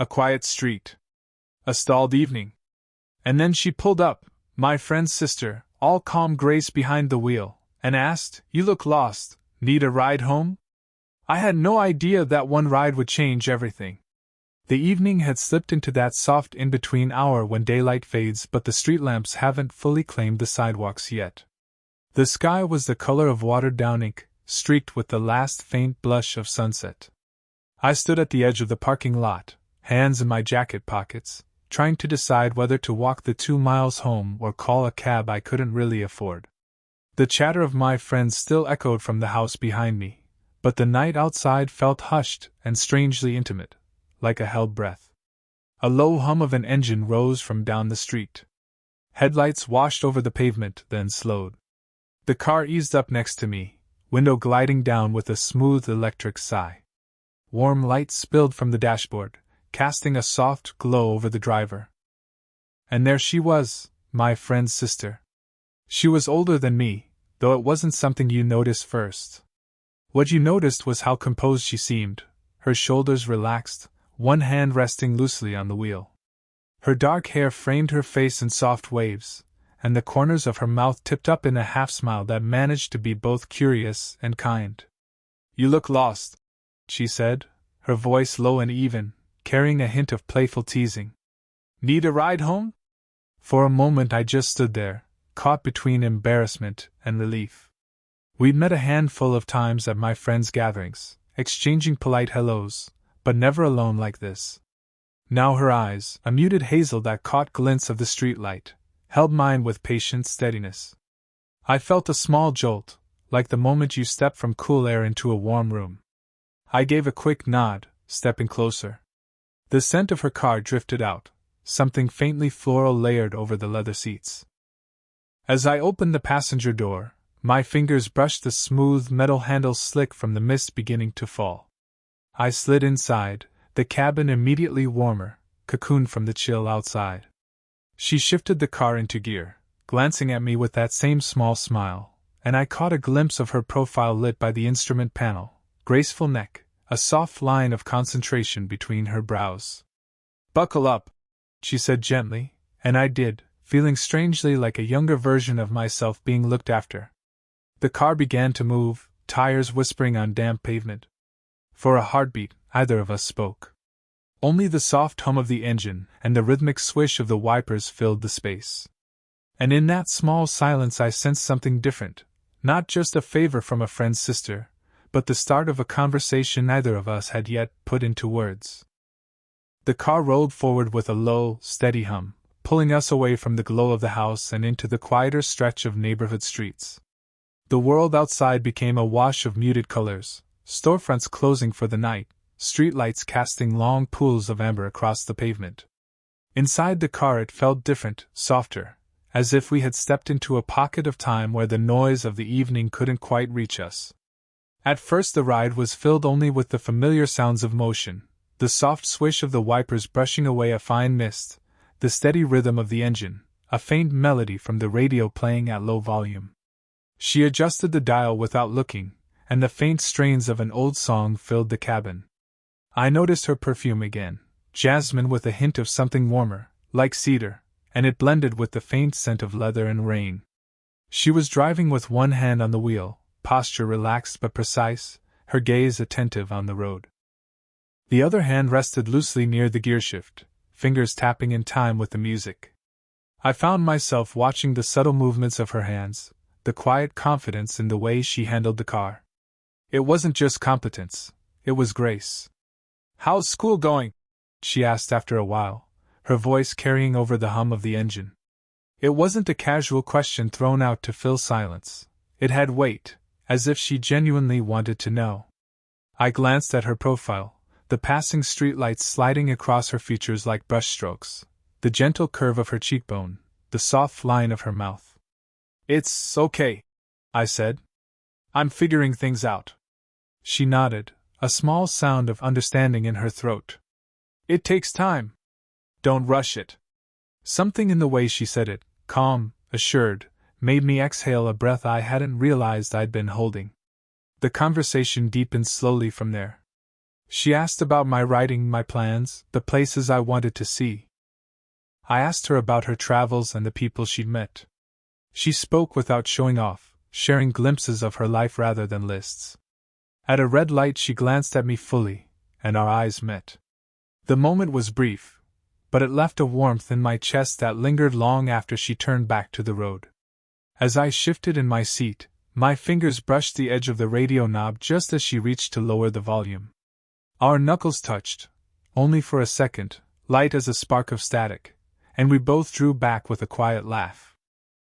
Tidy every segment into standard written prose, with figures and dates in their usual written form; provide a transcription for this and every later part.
A quiet street. A stalled evening. And then she pulled up, my friend's sister, all calm grace behind the wheel, and asked, "You look lost, need a ride home?" I had no idea that one ride would change everything. The evening had slipped into that soft in-between hour when daylight fades but the street lamps haven't fully claimed the sidewalks yet. The sky was the color of watered-down ink, streaked with the last faint blush of sunset. I stood at the edge of the parking lot, hands in my jacket pockets, trying to decide whether to walk the 2 miles home or call a cab I couldn't really afford. The chatter of my friends still echoed from the house behind me, but the night outside felt hushed and strangely intimate, like a held breath. A low hum of an engine rose from down the street. Headlights washed over the pavement, then slowed. The car eased up next to me, window gliding down with a smooth electric sigh. Warm light spilled from the dashboard, casting a soft glow over the driver. And there she was, my friend's sister. She was older than me, though it wasn't something you noticed first. What you noticed was how composed she seemed, her shoulders relaxed, one hand resting loosely on the wheel. Her dark hair framed her face in soft waves, and the corners of her mouth tipped up in a half-smile that managed to be both curious and kind. "You look lost," she said, her voice low and even, carrying a hint of playful teasing. "Need a ride home?" For a moment I just stood there, caught between embarrassment and relief. We'd met a handful of times at my friends' gatherings, exchanging polite hellos, but never alone like this. Now her eyes, a muted hazel that caught glints of the streetlight, held mine with patient steadiness. I felt a small jolt, like the moment you step from cool air into a warm room. I gave a quick nod, stepping closer. The scent of her car drifted out, something faintly floral layered over the leather seats. As I opened the passenger door, my fingers brushed the smooth metal handle slick from the mist beginning to fall. I slid inside, the cabin immediately warmer, cocooned from the chill outside. She shifted the car into gear, glancing at me with that same small smile, and I caught a glimpse of her profile lit by the instrument panel, graceful neck, a soft line of concentration between her brows. "Buckle up," she said gently, and I did, feeling strangely like a younger version of myself being looked after. The car began to move, tires whispering on damp pavement. For a heartbeat, neither of us spoke. Only the soft hum of the engine and the rhythmic swish of the wipers filled the space. And in that small silence I sensed something different, not just a favor from a friend's sister, but the start of a conversation neither of us had yet put into words. The car rolled forward with a low, steady hum, pulling us away from the glow of the house and into the quieter stretch of neighborhood streets. The world outside became a wash of muted colors, storefronts closing for the night, streetlights casting long pools of amber across the pavement. Inside the car it felt different, softer, as if we had stepped into a pocket of time where the noise of the evening couldn't quite reach us. At first the ride was filled only with the familiar sounds of motion, the soft swish of the wipers brushing away a fine mist, the steady rhythm of the engine, a faint melody from the radio playing at low volume. She adjusted the dial without looking, and the faint strains of an old song filled the cabin. I noticed her perfume again, jasmine with a hint of something warmer, like cedar, and it blended with the faint scent of leather and rain. She was driving with one hand on the wheel, posture relaxed but precise, her gaze attentive on the road. The other hand rested loosely near the gearshift, fingers tapping in time with the music. I found myself watching the subtle movements of her hands, the quiet confidence in the way she handled the car. It wasn't just competence, it was grace. "How's school going?" she asked after a while, her voice carrying over the hum of the engine. It wasn't a casual question thrown out to fill silence. It had weight, as if she genuinely wanted to know. I glanced at her profile, the passing streetlights sliding across her features like brushstrokes, the gentle curve of her cheekbone, the soft line of her mouth. "It's okay," I said. "I'm figuring things out." She nodded, a small sound of understanding in her throat. "It takes time. Don't rush it." Something in the way she said it, calm, assured, made me exhale a breath I hadn't realized I'd been holding. The conversation deepened slowly from there. She asked about my writing, my plans, the places I wanted to see. I asked her about her travels and the people she'd met. She spoke without showing off, sharing glimpses of her life rather than lists. At a red light she glanced at me fully, and our eyes met. The moment was brief, but it left a warmth in my chest that lingered long after she turned back to the road. As I shifted in my seat, my fingers brushed the edge of the radio knob just as she reached to lower the volume. Our knuckles touched, only for a second, light as a spark of static, and we both drew back with a quiet laugh.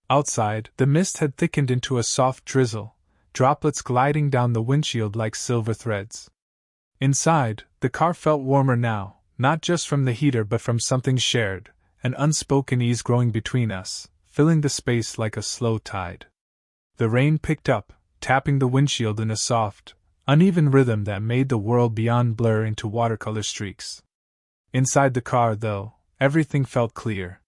Outside, the mist had thickened into a soft drizzle, droplets gliding down the windshield like silver threads. Inside, the car felt warmer now, not just from the heater but from something shared, an unspoken ease growing between us, filling the space like a slow tide. The rain picked up, tapping the windshield in a soft, uneven rhythm that made the world beyond blur into watercolor streaks. Inside the car, though, everything felt clear.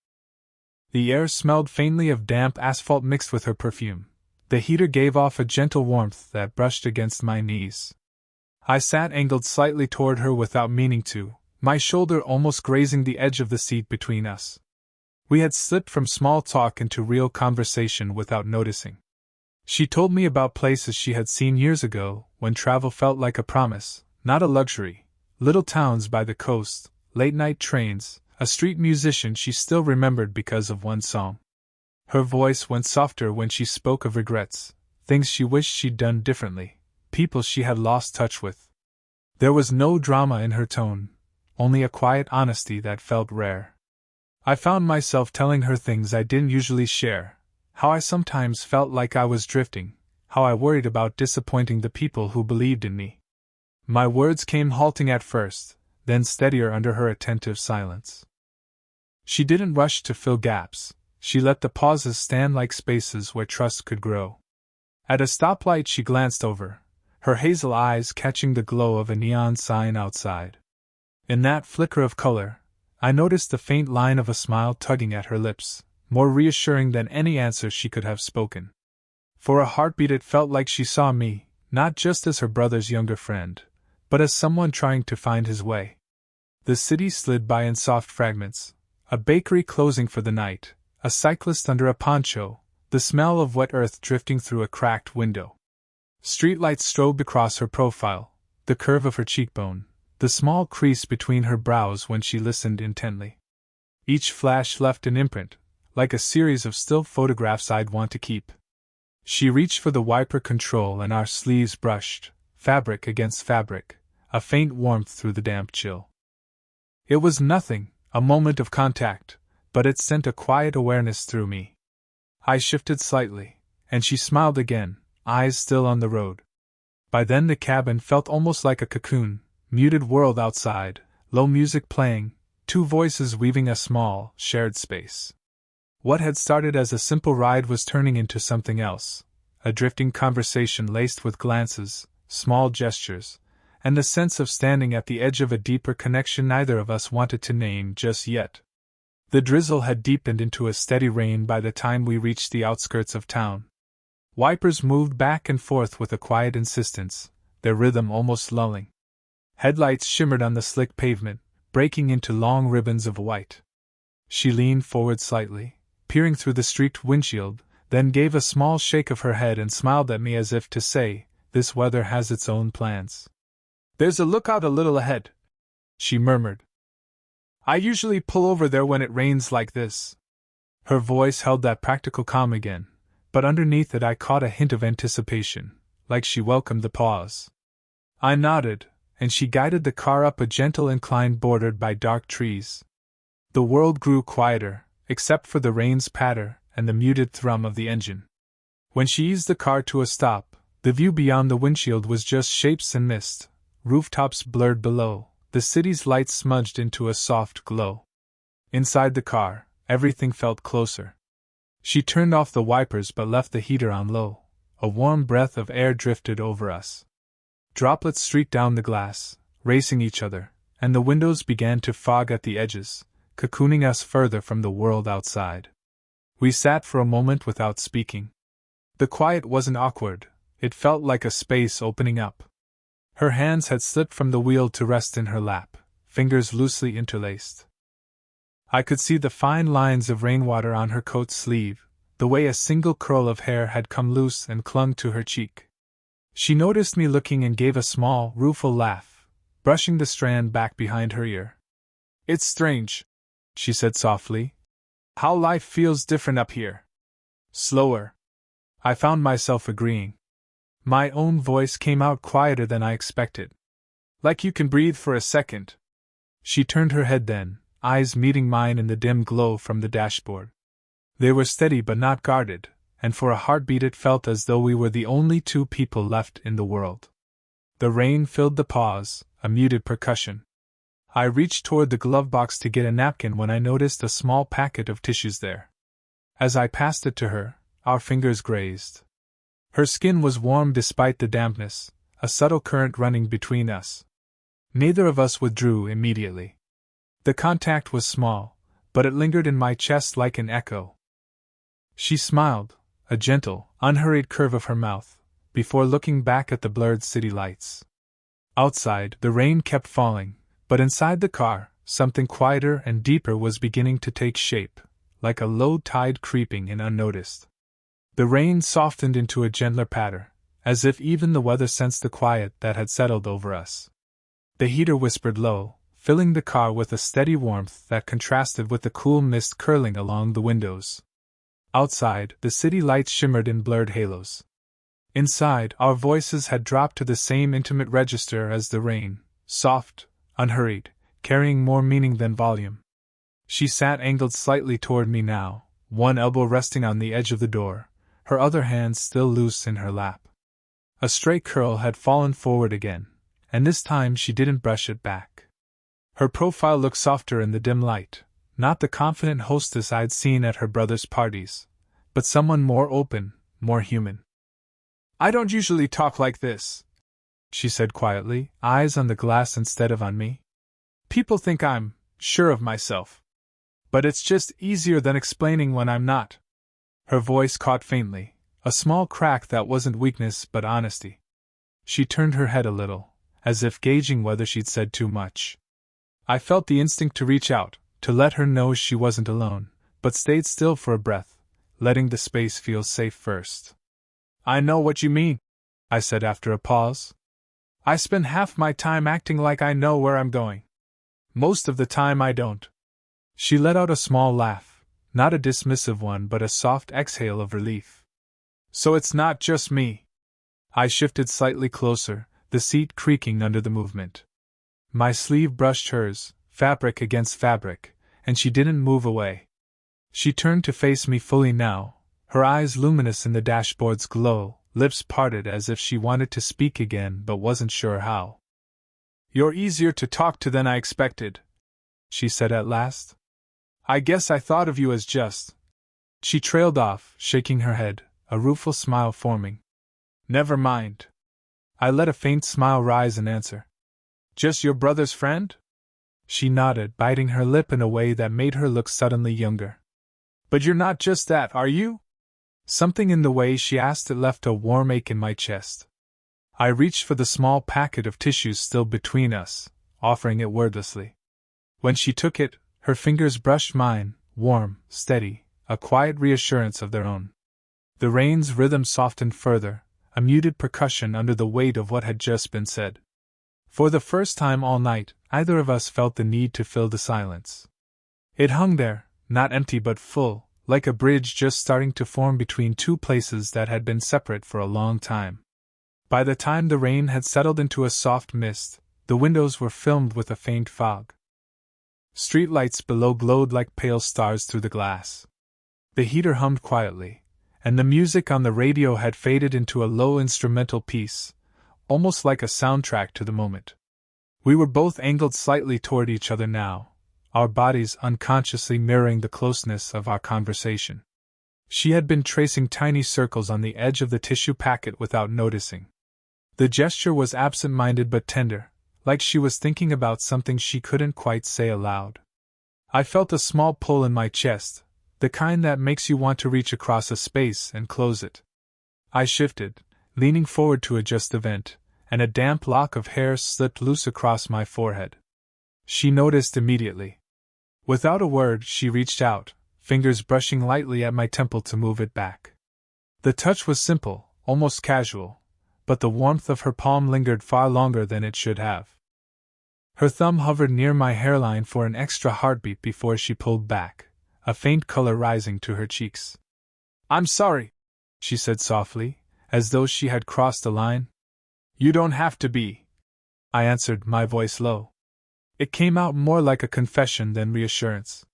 The air smelled faintly of damp asphalt mixed with her perfume. The heater gave off a gentle warmth that brushed against my knees. I sat angled slightly toward her without meaning to, my shoulder almost grazing the edge of the seat between us. We had slipped from small talk into real conversation without noticing. She told me about places she had seen years ago, when travel felt like a promise, not a luxury, little towns by the coast, late-night trains, a street musician she still remembered because of one song. Her voice went softer when she spoke of regrets, things she wished she'd done differently, people she had lost touch with. There was no drama in her tone, only a quiet honesty that felt rare. I found myself telling her things I didn't usually share, how I sometimes felt like I was drifting, how I worried about disappointing the people who believed in me. My words came halting at first, then steadier under her attentive silence. She didn't rush to fill gaps, she let the pauses stand like spaces where trust could grow. At a stoplight she glanced over, her hazel eyes catching the glow of a neon sign outside. In that flicker of color, I noticed the faint line of a smile tugging at her lips, more reassuring than any answer she could have spoken. For a heartbeat it felt like she saw me, not just as her brother's younger friend, but as someone trying to find his way. The city slid by in soft fragments, a bakery closing for the night, a cyclist under a poncho, the smell of wet earth drifting through a cracked window. Streetlights strobed across her profile, the curve of her cheekbone, the small crease between her brows when she listened intently. Each flash left an imprint, like a series of still photographs I'd want to keep. She reached for the wiper control and our sleeves brushed, fabric against fabric, a faint warmth through the damp chill. It was nothing, a moment of contact, but it sent a quiet awareness through me. I shifted slightly, and she smiled again, eyes still on the road. By then the cabin felt almost like a cocoon, muted world outside, low music playing, two voices weaving a small, shared space. What had started as a simple ride was turning into something else, a drifting conversation laced with glances, small gestures, and the sense of standing at the edge of a deeper connection neither of us wanted to name just yet. The drizzle had deepened into a steady rain by the time we reached the outskirts of town. Wipers moved back and forth with a quiet insistence, their rhythm almost lulling. Headlights shimmered on the slick pavement, breaking into long ribbons of white. She leaned forward slightly, peering through the streaked windshield, then gave a small shake of her head and smiled at me as if to say, "This weather has its own plans." "There's a lookout a little ahead," she murmured. "I usually pull over there when it rains like this." Her voice held that practical calm again, but underneath it I caught a hint of anticipation, like she welcomed the pause. I nodded, and she guided the car up a gentle incline bordered by dark trees. The world grew quieter, except for the rain's patter and the muted thrum of the engine. When she eased the car to a stop, the view beyond the windshield was just shapes and mist, rooftops blurred below, the city's lights smudged into a soft glow. Inside the car, everything felt closer. She turned off the wipers but left the heater on low. A warm breath of air drifted over us. Droplets streaked down the glass, racing each other, and the windows began to fog at the edges, cocooning us further from the world outside. We sat for a moment without speaking. The quiet wasn't awkward, it felt like a space opening up. Her hands had slipped from the wheel to rest in her lap, fingers loosely interlaced. I could see the fine lines of rainwater on her coat sleeve, the way a single curl of hair had come loose and clung to her cheek. She noticed me looking and gave a small, rueful laugh, brushing the strand back behind her ear. "It's strange," she said softly, "how life feels different up here. Slower." I found myself agreeing. My own voice came out quieter than I expected. "Like you can breathe for a second." She turned her head then, eyes meeting mine in the dim glow from the dashboard. They were steady but not guarded, and for a heartbeat it felt as though we were the only two people left in the world. The rain filled the pause, a muted percussion. I reached toward the glove box to get a napkin when I noticed a small packet of tissues there. As I passed it to her, our fingers grazed. Her skin was warm despite the dampness, a subtle current running between us. Neither of us withdrew immediately. The contact was small, but it lingered in my chest like an echo. She smiled, a gentle, unhurried curve of her mouth, before looking back at the blurred city lights. Outside, the rain kept falling, but inside the car, something quieter and deeper was beginning to take shape, like a low tide creeping in unnoticed. The rain softened into a gentler patter, as if even the weather sensed the quiet that had settled over us. The heater whispered low, filling the car with a steady warmth that contrasted with the cool mist curling along the windows. Outside, the city lights shimmered in blurred halos. Inside, our voices had dropped to the same intimate register as the rain, soft, unhurried, carrying more meaning than volume. She sat angled slightly toward me now, one elbow resting on the edge of the door, her other hand still loose in her lap. A stray curl had fallen forward again, and this time she didn't brush it back. Her profile looked softer in the dim light, not the confident hostess I'd seen at her brother's parties, but someone more open, more human. "I don't usually talk like this," she said quietly, eyes on the glass instead of on me. "People think I'm sure of myself. But it's just easier than explaining when I'm not." Her voice caught faintly, a small crack that wasn't weakness but honesty. She turned her head a little, as if gauging whether she'd said too much. I felt the instinct to reach out, to let her know she wasn't alone, but stayed still for a breath, letting the space feel safe first. "I know what you mean," I said after a pause. "I spend half my time acting like I know where I'm going. Most of the time I don't." She let out a small laugh, not a dismissive one but a soft exhale of relief. "So it's not just me." I shifted slightly closer, the seat creaking under the movement. My sleeve brushed hers, fabric against fabric, and she didn't move away. She turned to face me fully now, her eyes luminous in the dashboard's glow, lips parted as if she wanted to speak again but wasn't sure how. "You're easier to talk to than I expected," she said at last. "I guess I thought of you as just—" She trailed off, shaking her head, a rueful smile forming. "Never mind." I let a faint smile rise in answer. "Just your brother's friend?" She nodded, biting her lip in a way that made her look suddenly younger. "But you're not just that, are you?" Something in the way she asked it left a warm ache in my chest. I reached for the small packet of tissues still between us, offering it wordlessly. When she took it, her fingers brushed mine, warm, steady, a quiet reassurance of their own. The rain's rhythm softened further, a muted percussion under the weight of what had just been said. For the first time all night, either of us felt the need to fill the silence. It hung there, not empty but full, like a bridge just starting to form between two places that had been separate for a long time. By the time the rain had settled into a soft mist, the windows were filmed with a faint fog. Streetlights below glowed like pale stars through the glass. The heater hummed quietly, and the music on the radio had faded into a low instrumental piece, almost like a soundtrack to the moment. We were both angled slightly toward each other now, our bodies unconsciously mirroring the closeness of our conversation. She had been tracing tiny circles on the edge of the tissue packet without noticing. The gesture was absent-minded but tender, like she was thinking about something she couldn't quite say aloud. I felt a small pull in my chest, the kind that makes you want to reach across a space and close it. I shifted, leaning forward to adjust the vent, and a damp lock of hair slipped loose across my forehead. She noticed immediately. Without a word, she reached out, fingers brushing lightly at my temple to move it back. The touch was simple, almost casual, but the warmth of her palm lingered far longer than it should have. Her thumb hovered near my hairline for an extra heartbeat before she pulled back, a faint color rising to her cheeks. "I'm sorry," she said softly, as though she had crossed a line. "You don't have to be," I answered, my voice low. It came out more like a confession than reassurance.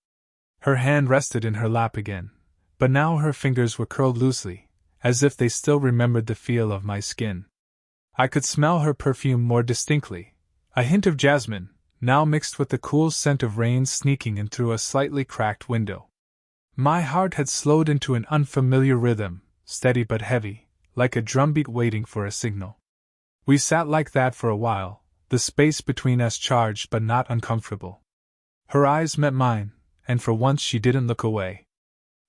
Her hand rested in her lap again, but now her fingers were curled loosely, as if they still remembered the feel of my skin. I could smell her perfume more distinctly, a hint of jasmine, now mixed with the cool scent of rain sneaking in through a slightly cracked window. My heart had slowed into an unfamiliar rhythm, steady but heavy, like a drumbeat waiting for a signal. We sat like that for a while, the space between us charged but not uncomfortable. Her eyes met mine, and for once she didn't look away.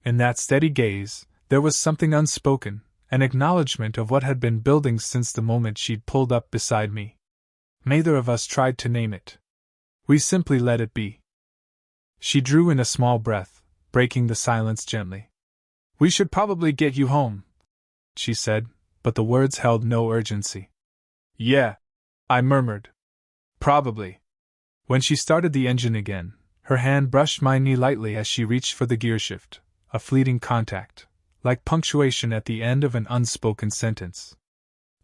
In that steady gaze, there was something unspoken, an acknowledgement of what had been building since the moment she'd pulled up beside me. Neither of us tried to name it. We simply let it be. She drew in a small breath, breaking the silence gently. "We should probably get you home," she said, but the words held no urgency. "Yeah," I murmured. "Probably." When she started the engine again, her hand brushed my knee lightly as she reached for the gearshift, a fleeting contact, like punctuation at the end of an unspoken sentence.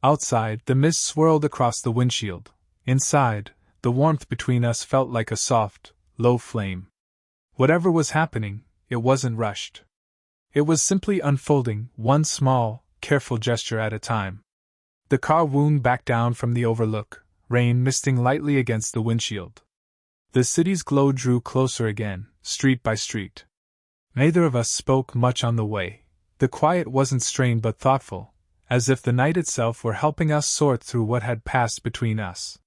Outside, the mist swirled across the windshield. Inside, the warmth between us felt like a soft, low flame. Whatever was happening, it wasn't rushed. It was simply unfolding, one small, careful gesture at a time. The car wound back down from the overlook, rain misting lightly against the windshield. The city's glow drew closer again, street by street. Neither of us spoke much on the way. The quiet wasn't strained but thoughtful, as if the night itself were helping us sort through what had passed between us.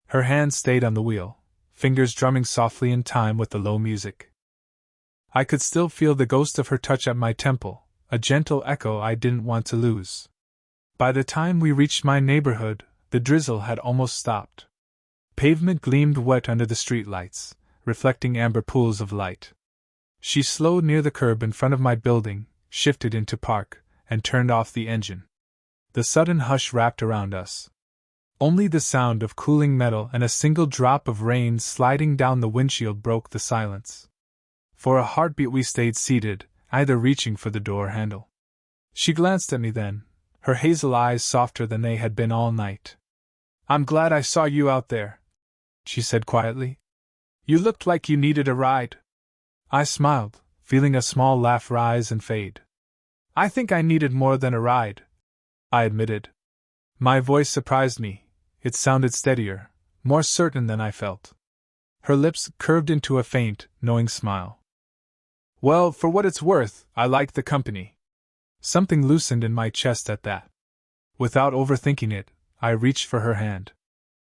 Her hand stayed on the wheel, fingers drumming softly in time with the low music. I could still feel the ghost of her touch at my temple, a gentle echo I didn't want to lose. By the time we reached my neighborhood, the drizzle had almost stopped. Pavement gleamed wet under the streetlights, reflecting amber pools of light. She slowed near the curb in front of my building, shifted into park, and turned off the engine. The sudden hush wrapped around us. Only the sound of cooling metal and a single drop of rain sliding down the windshield broke the silence. For a heartbeat we stayed seated, either reaching for the door handle. She glanced at me then, her hazel eyes softer than they had been all night. "I'm glad I saw you out there," she said quietly. "You looked like you needed a ride." I smiled, feeling a small laugh rise and fade. "I think I needed more than a ride," I admitted. My voice surprised me. It sounded steadier, more certain than I felt. Her lips curved into a faint, knowing smile. "Well, for what it's worth, I like the company." Something loosened in my chest at that. Without overthinking it, I reached for her hand.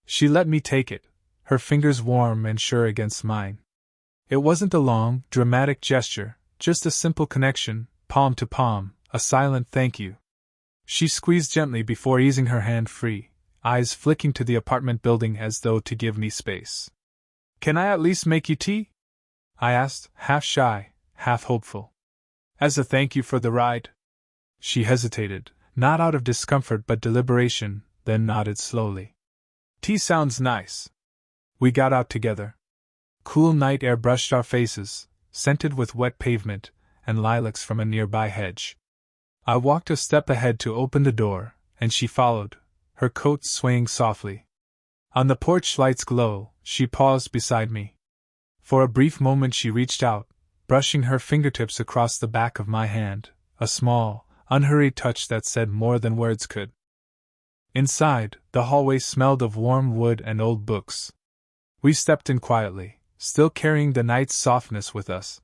She let me take it, her fingers warm and sure against mine. It wasn't a long, dramatic gesture, just a simple connection, palm to palm, a silent thank you. She squeezed gently before easing her hand free, eyes flicking to the apartment building as though to give me space. "Can I at least make you tea?" I asked, half shy, half hopeful. "As a thank you for the ride?" She hesitated, not out of discomfort but deliberation, then nodded slowly. "Tea sounds nice." We got out together. Cool night air brushed our faces, scented with wet pavement and lilacs from a nearby hedge. I walked a step ahead to open the door, and she followed, her coat swaying softly. On the porch light's glow, she paused beside me. For a brief moment she reached out, brushing her fingertips across the back of my hand, a small, unhurried touch that said more than words could. Inside, the hallway smelled of warm wood and old books. We stepped in quietly, still carrying the night's softness with us.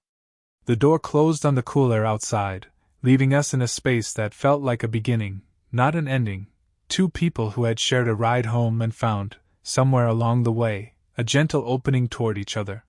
The door closed on the cool air outside, leaving us in a space that felt like a beginning, not an ending, two people who had shared a ride home and found, somewhere along the way, a gentle opening toward each other.